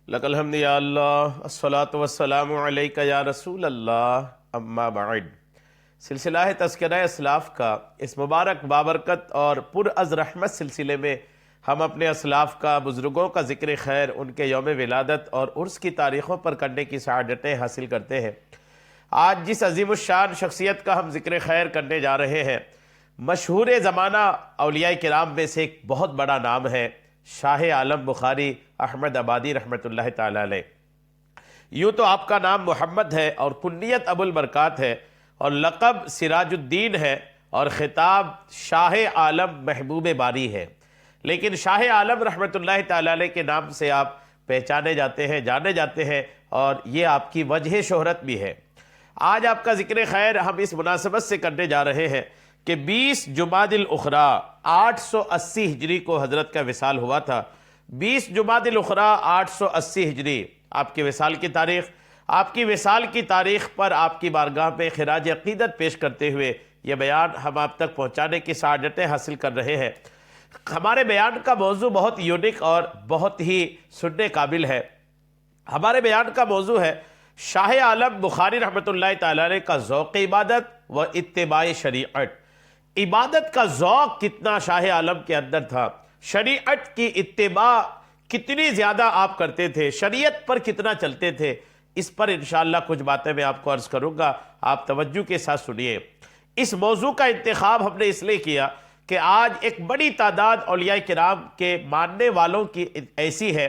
لک الحمد یا اللہ الصلاۃ والسلام علیک یا رسول اللہ اما بعد۔ سلسلہ تذکرہ اسلاف کا اس مبارک بابرکت اور پر از رحمت سلسلے میں ہم اپنے اسلاف کا، بزرگوں کا ذکر خیر، ان کے یوم ولادت اور عرس کی تاریخوں پر کرنے کی سعادتیں حاصل کرتے ہیں۔ آج جس عظیم الشان شخصیت کا ہم ذکر خیر کرنے جا رہے ہیں، مشہور زمانہ اولیاء کرام میں سے ایک بہت بڑا نام ہے شاہ عالم بخاری احمد آبادی رحمۃ اللہ تعالی علیہ۔ یوں تو آپ کا نام محمد ہے اور کنیت ابو البرکات ہے اور لقب سراج الدین ہے اور خطاب شاہ عالم محبوب باری ہے، لیکن شاہ عالم رحمۃ اللہ تعالی علیہ کے نام سے آپ پہچانے جاتے ہیں، جانے جاتے ہیں، اور یہ آپ کی وجہ شہرت بھی ہے۔ آج آپ کا ذکر خیر ہم اس مناسبت سے کرنے جا رہے ہیں کہ 20 جمادی الاخری 880 ہجری کو حضرت کا وصال ہوا تھا۔ 20 جمادی الاخری 880 ہجری آپ کے وصال کی تاریخ۔ آپ کی وصال کی تاریخ پر آپ کی بارگاہ میں خراج عقیدت پیش کرتے ہوئے یہ بیان ہم آپ تک پہنچانے کی سعادتیں حاصل کر رہے ہیں۔ ہمارے بیان کا موضوع بہت یونیک اور بہت ہی سننے قابل ہے۔ ہمارے بیان کا موضوع ہے شاہ عالم بخاری رحمۃ اللہ تعالی علیہ کا ذوق عبادت و اتباع شریعت۔ عبادت کا ذوق کتنا شاہ عالم کے اندر تھا، شریعت کی اتباع کتنی زیادہ آپ کرتے تھے، شریعت پر کتنا چلتے تھے، اس پر انشاءاللہ کچھ باتیں میں آپ کو عرض کروں گا، آپ توجہ کے ساتھ سنیے۔ اس موضوع کا انتخاب ہم نے اس لیے کیا کہ آج ایک بڑی تعداد اولیاء کرام کے ماننے والوں کی ایسی ہے،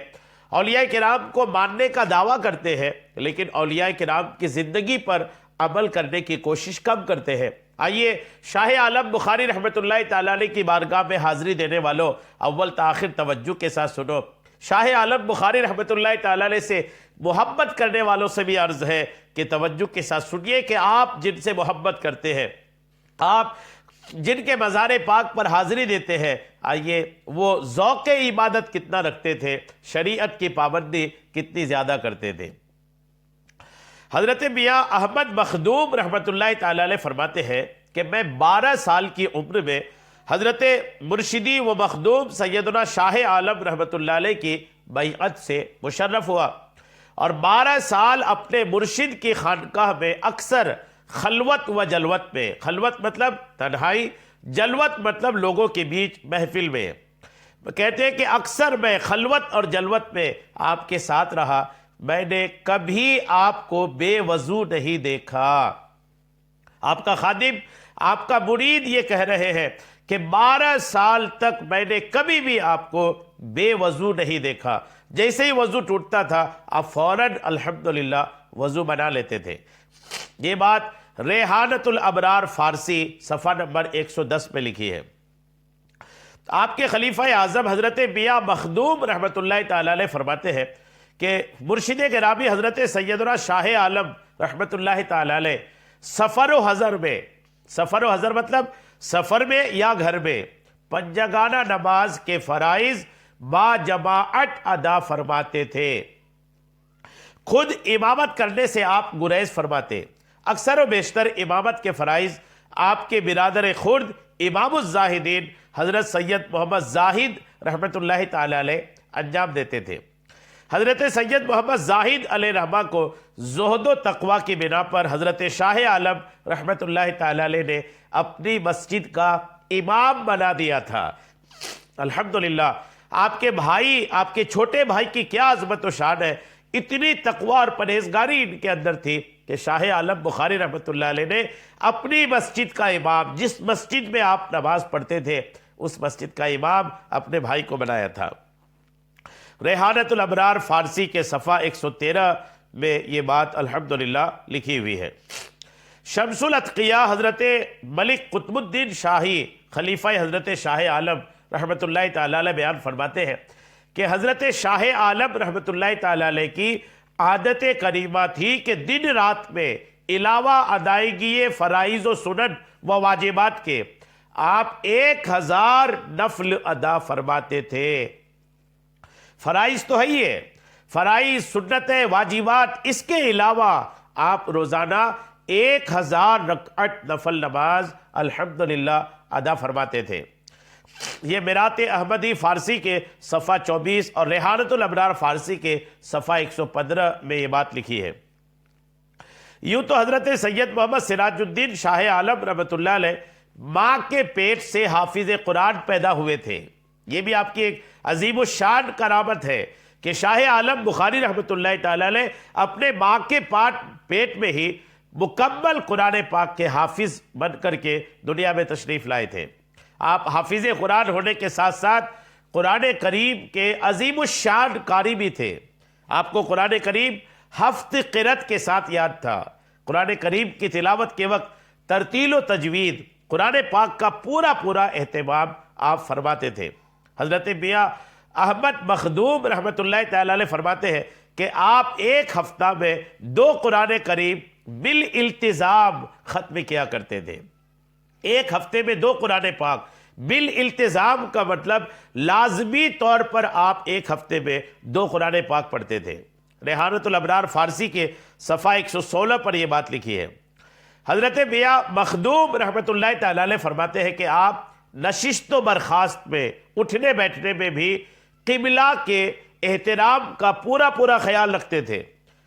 اولیاء کرام کو ماننے کا دعویٰ کرتے ہیں لیکن اولیاء کرام کی زندگی پر عمل کرنے کی کوشش کم کرتے ہیں۔ آئیے شاہ عالم بخاری رحمۃ اللہ تعالی علیہ کی بارگاہ میں حاضری دینے والوں، اول تاخیر توجہ کے ساتھ سنو۔ شاہ عالم بخاری رحمۃ اللہ تعالی علیہ سے محبت کرنے والوں سے بھی عرض ہے کہ توجہ کے ساتھ سنیے کہ آپ جن سے محبت کرتے ہیں، آپ جن کے مزار پاک پر حاضری دیتے ہیں، آئیے وہ ذوق عبادت کتنا رکھتے تھے، شریعت کی پابندی کتنی زیادہ کرتے تھے۔ حضرت میاں احمد مخدوم رحمۃ اللہ تعالی علیہ فرماتے ہیں کہ میں 12 سال کی عمر میں حضرت مرشدی و مخدوم سیدنا شاہ عالم رحمۃ اللہ علیہ کی بیعت سے مشرف ہوا اور 12 سال اپنے مرشد کی خانقاہ میں اکثر خلوت و جلوت میں، خلوت مطلب تنہائی، جلوت مطلب لوگوں کے بیچ محفل میں، کہتے ہیں کہ اکثر میں خلوت اور جلوت میں آپ کے ساتھ رہا، میں نے کبھی آپ کو بے وضو نہیں دیکھا۔ آپ کا خادم، آپ کا مرید یہ کہہ رہے ہیں کہ 12 سال تک میں نے کبھی بھی آپ کو بے وضو نہیں دیکھا، جیسے ہی وضو ٹوٹتا تھا آپ فوراً الحمدللہ وضو بنا لیتے تھے۔ یہ بات ریحانۃ الابرار فارسی صفحہ نمبر 110 میں لکھی ہے۔ آپ کے خلیفہ اعظم حضرت میاں مخدوم رحمۃ اللہ تعالی علیہ فرماتے ہیں کہ مرشد گرامی حضرت سیدنا شاہ عالم رحمۃ اللہ تعالی علیہ سفر و حضر میں، سفر و حضر مطلب سفر میں یا گھر میں، پنجگانہ نماز کے فرائض با جماعت ادا فرماتے تھے۔ خود امامت کرنے سے آپ گریز فرماتے، اکثر و بیشتر امامت کے فرائض آپ کے برادر خرد امام الزاہدین حضرت سید محمد زاہد رحمۃ اللہ تعالی علیہ انجام دیتے تھے۔ حضرت سید محمد زاہد علیہ رحمہ کو زہد و تقوی کی بنا پر حضرت شاہ عالم رحمۃ اللہ تعالی علیہ نے اپنی مسجد کا امام بنا دیا تھا۔ الحمدللہ آپ کے بھائی، آپ کے چھوٹے بھائی کی کیا عظمت و شان ہے، اتنی تقوی اور پرہیزگاری ان کے اندر تھی کہ شاہ عالم بخاری رحمۃ اللہ علیہ نے اپنی مسجد کا امام، جس مسجد میں آپ نماز پڑھتے تھے اس مسجد کا امام اپنے بھائی کو بنایا تھا۔ ریحانۃ الابرار فارسی کے صفحہ 113 میں یہ بات الحمدللہ لکھی ہوئی ہے۔ شمس الاتقیاء حضرت ملک قطب الدین شاہی خلیفہ حضرت شاہ عالم رحمۃ اللہ تعالی علیہ بیان فرماتے ہیں کہ حضرت شاہ عالم رحمۃ اللہ تعالی علیہ کی عادت کریمہ تھی کہ دن رات میں علاوہ ادائیگی فرائض و سنن و واجبات کے آپ 1000 نفل ادا فرماتے تھے۔ فرائض تو ہے یہ، فرائض، سنتیں، واجبات، اس کے علاوہ آپ روزانہ 1000 رکعت نفل نماز الحمدللہ ادا فرماتے تھے۔ یہ میرات احمدی فارسی کے صفحہ 24 اور ریحانت الابرار فارسی کے صفحہ 115 میں یہ بات لکھی ہے۔ یوں تو حضرت سید محمد سراج الدین شاہ عالم رحمۃ اللہ علیہ ماں کے پیٹ سے حافظ قرآن پیدا ہوئے تھے۔ یہ بھی آپ کی ایک عظیم الشان کرامت ہے کہ شاہ عالم بخاری رحمۃ اللہ تعالی علیہ اپنے ماں کے پیٹ میں ہی مکمل قرآن پاک کے حافظ بن کر کے دنیا میں تشریف لائے تھے۔ آپ حافظ قرآن ہونے کے ساتھ ساتھ قرآن کریم کے عظیم الشان قاری بھی تھے۔ آپ کو قرآن کریم 7 قرأت کے ساتھ یاد تھا۔ قرآن کریم کی تلاوت کے وقت ترتیل و تجوید، قرآن پاک کا پورا اہتمام آپ فرماتے تھے۔ حضرت میاں احمد مخدوم رحمۃ اللہ تعالی علیہ فرماتے ہیں کہ آپ ایک ہفتہ میں 2 قرآن کریم بالالتزام ختم کیا کرتے تھے۔ ایک ہفتے میں 2 قرآن پاک بالالتزام کا مطلب لازمی طور پر آپ ایک ہفتے میں 2 قرآن پاک پڑھتے تھے۔ ریحانت الابرار فارسی کے صفحہ 116 پر یہ بات لکھی ہے۔ حضرت میاں مخدوم رحمۃ اللہ تعالی علیہ فرماتے ہیں کہ آپ نشست و برخاست میں، اٹھنے بیٹھنے میں بھی قبلہ کے احترام کا پورا خیال رکھتے تھے۔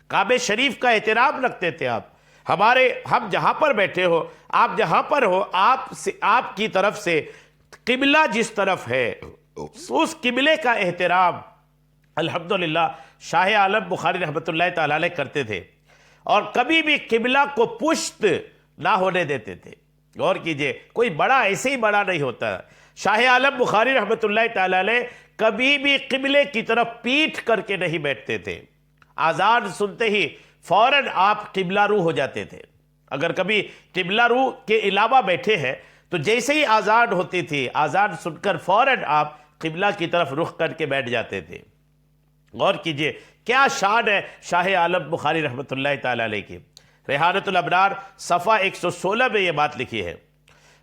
کعبہ شریف کا احترام رکھتے تھے آپ۔ ہم جہاں پر بیٹھے ہو، آپ جہاں پر ہو، آپ کی طرف سے قبلہ جس طرف ہے اس قبلے کا احترام الحمدللہ شاہ عالم بخاری رحمۃ اللہ تعالی علیہ کرتے تھے، اور کبھی بھی قبلہ کو پشت نہ ہونے دیتے تھے۔ غور کیجئے، کوئی بڑا ایسے ہی بڑا نہیں ہوتا۔ شاہ عالم بخاری رحمۃ اللہ تعالی علیہ کبھی بھی قبلے کی طرف پیٹھ کر کے نہیں بیٹھتے تھے۔ آذان سنتے ہی فوراً آپ قبلہ رو ہو جاتے تھے۔ اگر کبھی قبلہ رو کے علاوہ بیٹھے ہیں تو جیسے ہی آذان ہوتی تھی، آذان سن کر فوراً آپ قبلہ کی طرف رخ کر کے بیٹھ جاتے تھے۔ غور کیجئے کیا شان ہے شاہ عالم بخاری رحمۃ اللہ تعالی علیہ کی۔ ریحانت الابرار صفحہ 116 میں یہ بات لکھی ہے۔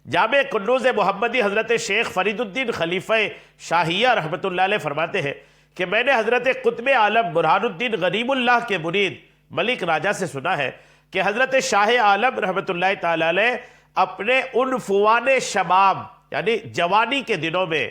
جامع کنوز محمدی حضرت شیخ فرید الدین خلیفہ شاہیہ رحمۃ اللہ علیہ فرماتے ہیں کہ میں نے حضرت قطب عالم برہان الدین غنیم اللہ کے مرید ملک راجہ سے سنا ہے کہ حضرت شاہ عالم رحمۃ اللہ تعالی علیہ اپنے عنفوان شباب یعنی جوانی کے دنوں میں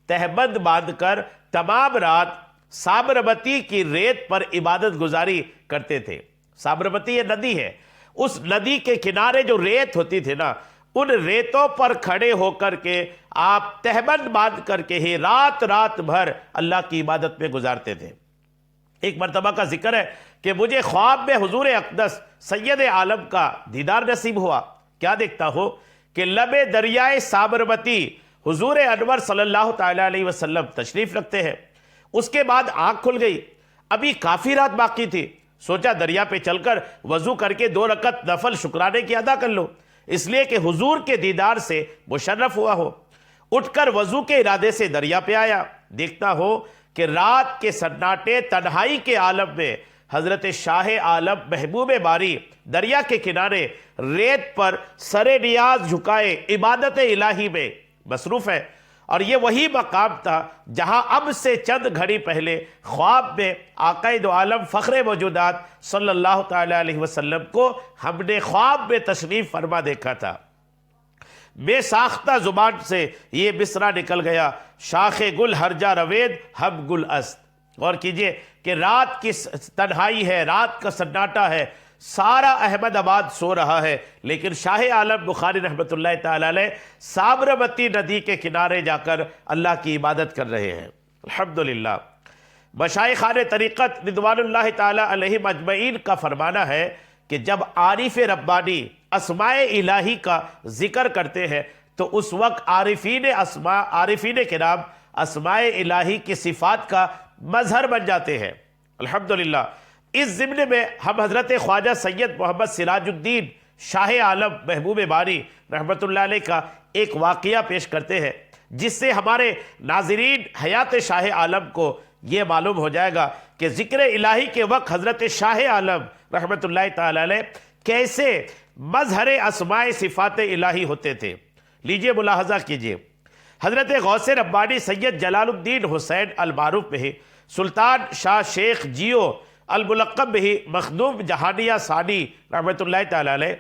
تہبند باندھ کر تمام رات سابرمتی کی ریت پر عبادت گزاری کرتے تھے۔ سابرمتی یہ ندی ہے، اس ندی کے کنارے جو ریت ہوتی تھی نا، ان ریتوں پر کھڑے ہو کر کے آپ تہبند باندھ کر کے ہی رات بھر اللہ کی عبادت میں گزارتے تھے۔ ایک مرتبہ کا ذکر ہے کہ مجھے خواب میں حضور اقدس سید عالم کا دیدار نصیب ہوا۔ کیا دیکھتا ہو کہ لب دریائے سابرمتی حضور انور صلی اللہ تعالی علیہ وسلم تشریف رکھتے ہیں۔ اس کے بعد آنکھ کھل گئی، ابھی کافی رات باقی تھی۔ سوچا دریا پہ چل کر وضو کر کے 2 رکعت نفل شکرانے کی ادا کر لو، اس لیے کہ حضور کے دیدار سے مشرف ہوا ہو۔ اٹھ کر وضو کے ارادے سے دریا پہ آیا، دیکھتا ہو کہ رات کے سناٹے تنہائی کے عالم میں حضرت شاہ عالم محبوب باری دریا کے کنارے ریت پر سر نیاز جھکائے عبادت الہی میں مصروف ہے، اور یہ وہی مقام تھا جہاں اب سے چند گھڑی پہلے خواب میں آقا دو عالم فخر موجودات صلی اللہ تعالی علیہ وسلم کو ہم نے خواب میں تشریف فرما دیکھا تھا۔ بے ساختہ زبان سے یہ مصرع نکل گیا، شاخ گل ہر جا روید ہم گل است۔ غور کیجئے کہ رات کی تنہائی ہے، رات کا سناٹا ہے، سارا احمد آباد سو رہا ہے، لیکن شاہ عالم بخاری رحمۃ اللہ تعالی علیہ سابرمتی ندی کے کنارے جا کر اللہ کی عبادت کر رہے ہیں۔ الحمدللہ مشائخان طریقت رضوان اللہ تعالی علیہم اجمعین کا فرمانا ہے کہ جب عارف ربانی اسماء الہی کا ذکر کرتے ہیں تو اس وقت عارفین کرام اسماء الہی کی صفات کا مظہر بن جاتے ہیں۔ الحمدللہ اس ضمن میں ہم حضرت خواجہ سید محمد سراج الدین شاہ عالم محبوب باری رحمۃ اللہ علیہ کا ایک واقعہ پیش کرتے ہیں، جس سے ہمارے ناظرین حیات شاہ عالم کو یہ معلوم ہو جائے گا کہ ذکر الہی کے وقت حضرت شاہ عالم رحمۃ اللہ تعالی علیہ کیسے مظہر اسماء صفات الہی ہوتے تھے۔ لیجئے ملاحظہ کیجئے، حضرت غوث ربانی سید جلال الدین حسین المعروف بہ سلطان شاہ شیخ جیو الملقب بہ مخدوم جہانیہ ثانی رحمۃ اللہ تعالی علیہ،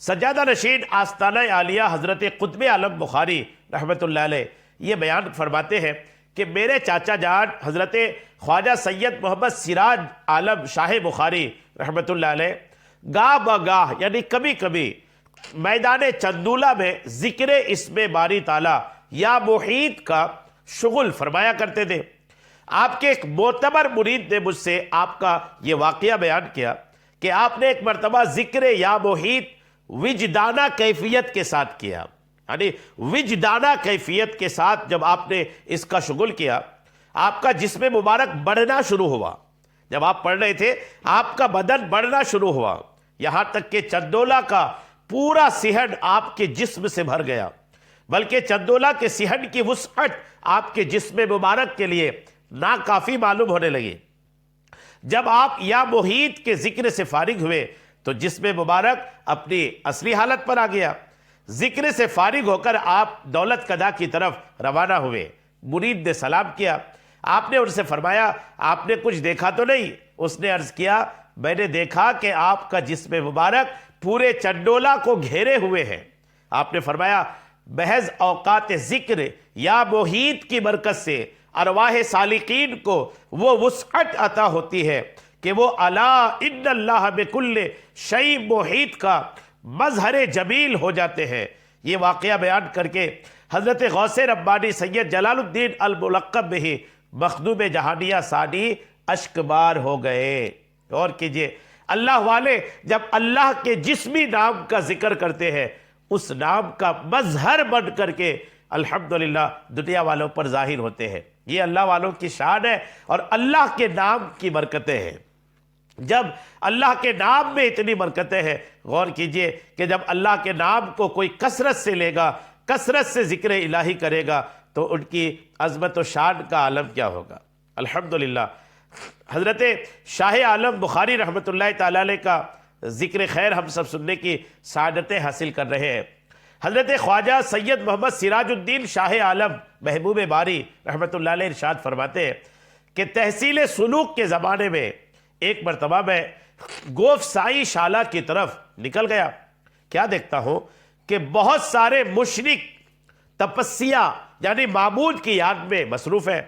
سجادہ نشین آستانہ عالیہ حضرت قطب عالم بخاری رحمۃ اللہ علیہ یہ بیان فرماتے ہیں کہ میرے چاچا جان حضرت خواجہ سید محمد سراج عالم شاہ بخاری رحمۃ اللہ علیہ گاہ بگاہ یعنی کبھی کبھی میدان چندولہ میں ذکر اسم باری تعالیٰ یا محیط کا شغل فرمایا کرتے تھے۔ آپ کے ایک معتبر مرید نے مجھ سے آپ کا یہ واقعہ بیان کیا کہ آپ نے ایک مرتبہ ذکر یا محیط وجدانہ کیفیت کے ساتھ کیا، یعنی وجدانہ کیفیت کے ساتھ جب آپ نے اس کا شغل کیا، آپ کا جسم مبارک بڑھنا شروع ہوا۔ جب آپ پڑھ رہے تھے آپ کا بدن بڑھنا شروع ہوا، یہاں تک کہ چندولہ کا پورا صحن آپ کے جسم سے بھر گیا، بلکہ چندولہ کے صحن کی وسعت آپ کے جسم مبارک کے لیے ناکافی معلوم ہونے لگی۔ جب آپ یا محیط کے ذکر سے فارغ ہوئے تو جسم مبارک اپنی اصلی حالت پر آ گیا۔ ذکر سے فارغ ہو کر آپ دولت قضا کی طرف روانہ ہوئے۔ مرید نے سلام کیا، آپ نے ان سے فرمایا آپ نے کچھ دیکھا تو نہیں؟ اس نے عرض کیا میں نے دیکھا کہ آپ کا جسم مبارک پورے چنڈولہ کو گھیرے ہوئے ہیں۔ آپ نے فرمایا محض اوقات ذکر یا محیط کی برکت سے ارواح سالکین کو وہ وسعت عطا ہوتی ہے کہ وہ الا ان اللہ بکل شیء محیط کا مظہر جمیل ہو جاتے ہیں۔ یہ واقعہ بیان کر کے حضرت غوث ربانی سید جلال الدین الملقب بہ مخدوم جہانیہ ثانی اشک بار ہو گئے۔ اور کیجئے اللہ والے جب اللہ کے جسمی نام کا ذکر کرتے ہیں اس نام کا مظہر بن کر کے الحمدللہ دنیا والوں پر ظاہر ہوتے ہیں۔ یہ اللہ والوں کی شان ہے اور اللہ کے نام کی برکتیں ہیں۔ جب اللہ کے نام میں اتنی برکتیں ہیں، غور کیجئے کہ جب اللہ کے نام کو کوئی کثرت سے لے گا، کثرت سے ذکر الہی کرے گا تو ان کی عظمت و شان کا عالم کیا ہوگا۔ الحمدللہ حضرت شاہ عالم بخاری رحمۃ اللہ تعالی علیہ کا ذکر خیر ہم سب سننے کی سعادتیں حاصل کر رہے ہیں۔ حضرت خواجہ سید محمد سراج الدین شاہ عالم محبوب باری رحمۃ اللہ علیہ ارشاد فرماتے ہیں کہ تحصیل سلوک کے زمانے میں ایک مرتبہ میں گوف سائی شالہ کی طرف نکل گیا، کیا دیکھتا ہوں کہ بہت سارے مشرک تپسیا یعنی معبود کی یاد میں مصروف ہے،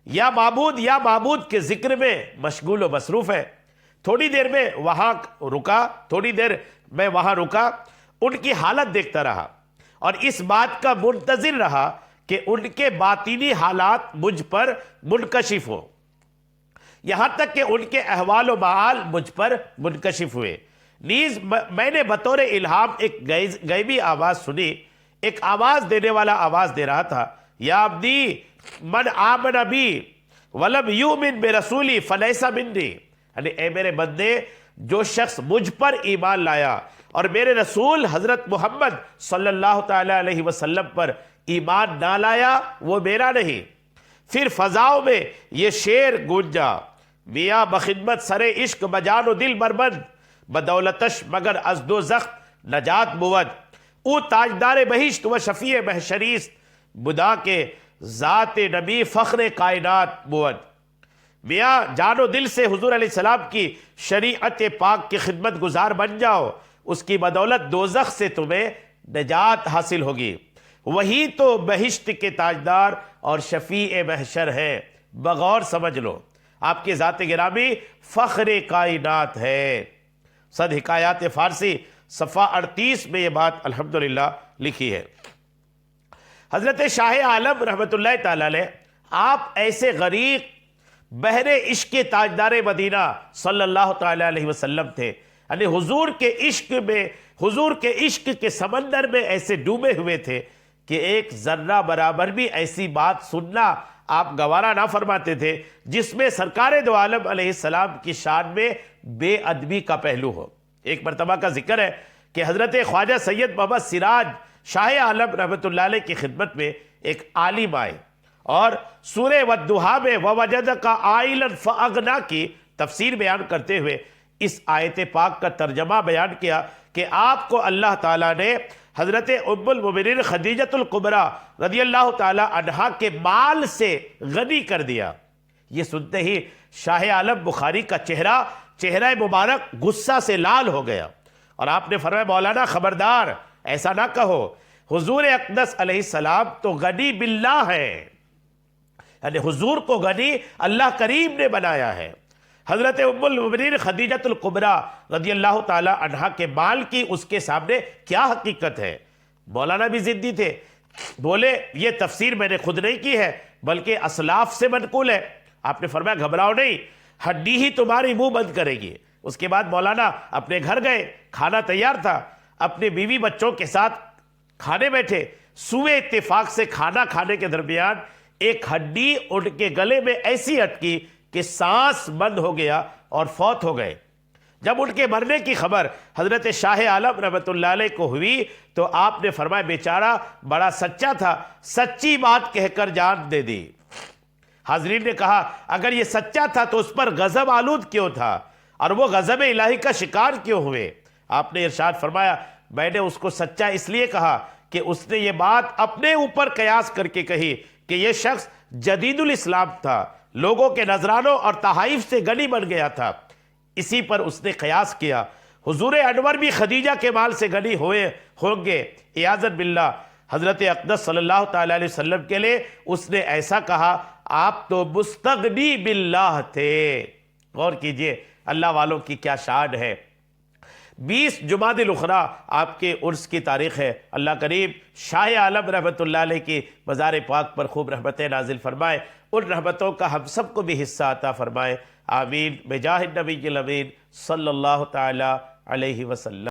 یا معبود کے ذکر میں مشغول و مصروف ہے۔ تھوڑی دیر میں وہاں رکا، ان کی حالت دیکھتا رہا اور اس بات کا منتظر رہا کہ ان کے باطنی حالات مجھ پر منکشف ہو، یہاں تک کہ ان کے احوال و معال مجھ پر منکشف ہوئے۔ نیز میں نے بطور الہام ایک غیبی آواز سنی، ایک آواز دینے والا آواز دے رہا تھا یا عبدی من آمن بی ولم یؤمن برسولی فلیس منی، یعنی اے میرے بندے جو شخص مجھ پر ایمان لایا اور میرے رسول حضرت محمد صلی اللہ تعالی علیہ وسلم پر ایمان نہ لایا وہ میرا نہیں۔ پھر فضاؤں میں یہ شعر گونجا، میاں بخدمت سر عشق بجان و دل بربند، بدولتش مگر از دوزخ نجات بود، او تاجدار بہشت و شفیع محشریست، بدا کے ذات نبی فخر کائنات بود۔ میاں جان و دل سے حضور علیہ السلام کی شریعت پاک کی خدمت گزار بن جاؤ، اس کی بدولت دوزخ سے تمہیں نجات حاصل ہوگی، وہی تو بہشت کے تاجدار اور شفیع محشر ہے، بغور سمجھ لو آپ کی ذات گرامی فخر کائنات ہے۔ صد حکایات فارسی صفحہ 38 میں یہ بات الحمدللہ لکھی ہے۔ حضرت شاہ عالم رحمۃ اللہ تعالی علیہ آپ ایسے غریق بحر عشق تاجدار مدینہ صلی اللہ تعالی علیہ وسلم تھے، یعنی حضور کے عشق کے سمندر میں ایسے ڈوبے ہوئے تھے کہ ایک ذرہ برابر بھی ایسی بات سننا آپ گوارا نہ فرماتے تھے جس میں سرکار دو عالم علیہ السلام کی شان میں بے ادبی کا پہلو ہو۔ ایک مرتبہ کا ذکر ہے کہ حضرت خواجہ سید محمد سراج شاہ عالم رحمۃ اللہ علیہ کی خدمت میں ایک عالم آئے اور سورہ والضحیٰ میں وَوَجَدَكَ عَائِلًا فَأَغْنَا کی تفسیر بیان کرتے ہوئے اس آیت پاک کا ترجمہ بیان کیا کہ آپ کو اللہ تعالیٰ نے حضرت ام المؤمنین خدیجۃ الکبریٰ رضی اللہ تعالیٰ عنہا کے مال سے غنی کر دیا۔ یہ سنتے ہی شاہ عالم بخاری کا چہرہ مبارک غصہ سے لال ہو گیا اور آپ نے فرمایا مولانا خبردار ایسا نہ کہو، حضور اقدس علیہ السلام تو غنی باللہ ہے، یعنی حضور کو غنی اللہ کریم نے بنایا ہے۔ حضرت ام المؤمنین خدیجۃ الکبریٰ رضی اللہ تعالی عنہا کے مال کی اس کے سامنے کیا حقیقت ہے؟ مولانا بھی ضدی تھے، بولے یہ تفسیر میں نے خود نہیں کی ہے بلکہ اسلاف سے منقول ہے۔ آپ نے فرمایا گھبراؤ نہیں، ہڈی ہی تمہاری منہ بند کرے گی۔ اس کے بعد مولانا اپنے گھر گئے، کھانا تیار تھا، اپنے بیوی بچوں کے ساتھ کھانے بیٹھے، سوئے اتفاق سے کھانا کھانے کے درمیان ایک ہڈی ان کے گلے میں ایسی اٹکی کہ سانس بند ہو گیا اور فوت ہو گئے۔ جب ان کے مرنے کی خبر حضرت شاہ عالم رحمۃ اللہ علیہ کو ہوئی تو آپ نے فرمایا بیچارہ بڑا سچا تھا، سچی بات کہہ کر جان دے دی۔ حاضرین نے کہا اگر یہ سچا تھا تو اس پر غضب آلود کیوں تھا اور وہ غضب الہی کا شکار کیوں ہوئے؟ آپ نے ارشاد فرمایا میں نے اس کو سچا اس لیے کہا کہ اس نے یہ بات اپنے اوپر قیاس کر کے کہی کہ یہ شخص جدید الاسلام تھا، لوگوں کے نذرانوں اور تحائف سے غنی بن گیا تھا، اسی پر اس نے قیاس کیا۔ حضور انور بھی خدیجہ کے مال سے غنی ہوں گے اعاذہ باللہ۔ حضرت اقدس صلی اللہ تعالی علیہ وسلم کے لیے اس نے ایسا کہا آپ تو مستغنی باللہ تھے۔ غور کیجئے اللہ والوں کی کیا شان ہے۔ 20 جمادی الاخری آپ کے عرس کی تاریخ ہے۔ اللہ کریم شاہ عالم رحمۃ اللہ علیہ کی مزار پاک پر خوب رحمتیں نازل فرمائے، ان رحمتوں کا ہم سب کو بھی حصہ عطا فرمائے، آمین بجاہ النبی الامین صلی اللہ تعالی علیہ وسلم۔